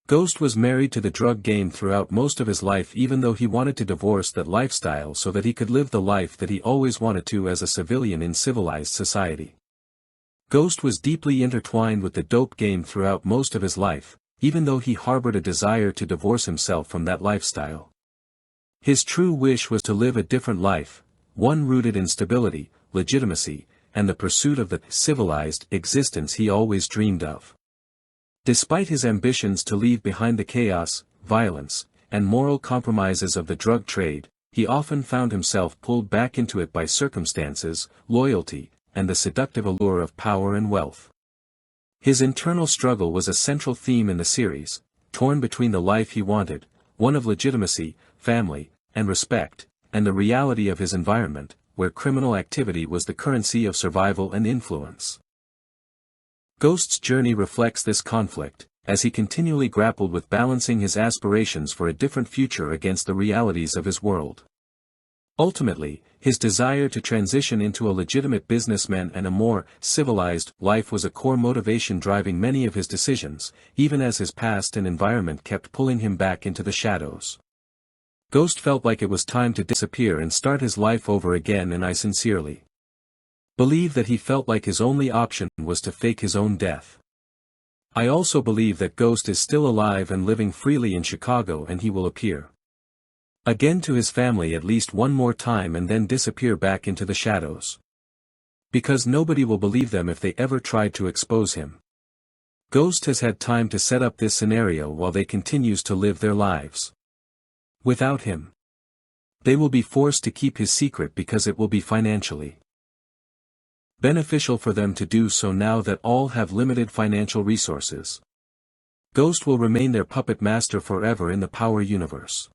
Ghost was married to the drug game throughout most of his life, even though he wanted to divorce that lifestyle so that he could live the life that he always wanted to as a civilian in civilized society. Ghost was deeply intertwined with the dope game throughout most of his life, even though he harbored a desire to divorce himself from that lifestyle. His true wish was to live a different life, one rooted in stability, legitimacy, and the pursuit of the civilized existence he always dreamed of. Despite his ambitions to leave behind the chaos, violence, and moral compromises of the drug trade, he often found himself pulled back into it by circumstances, loyalty, and the seductive allure of power and wealth. His internal struggle was a central theme in the series, torn between the life he wanted, one of legitimacy, family, and respect, and the reality of his environment, where criminal activity was the currency of survival and influence. Ghost's journey reflects this conflict, as he continually grappled with balancing his aspirations for a different future against the realities of his world. Ultimately, his desire to transition into a legitimate businessman and a more civilized life was a core motivation driving many of his decisions, even as his past and environment kept pulling him back into the shadows. Ghost felt like it was time to disappear and start his life over again, and I sincerely believe that he felt like his only option was to fake his own death. I also believe that Ghost is still alive and living freely in Chicago, and he will appear again to his family at least one more time and then disappear back into the shadows. Because nobody will believe them if they ever tried to expose him. Ghost has had time to set up this scenario while they continues to live their lives without him. They will be forced to keep his secret because it will be financially beneficial for them to do so now that all have limited financial resources. Ghost will remain their puppet master forever in the Power Universe.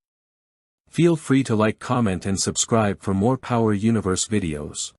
Feel free to like, comment and subscribe for more Power Universe videos.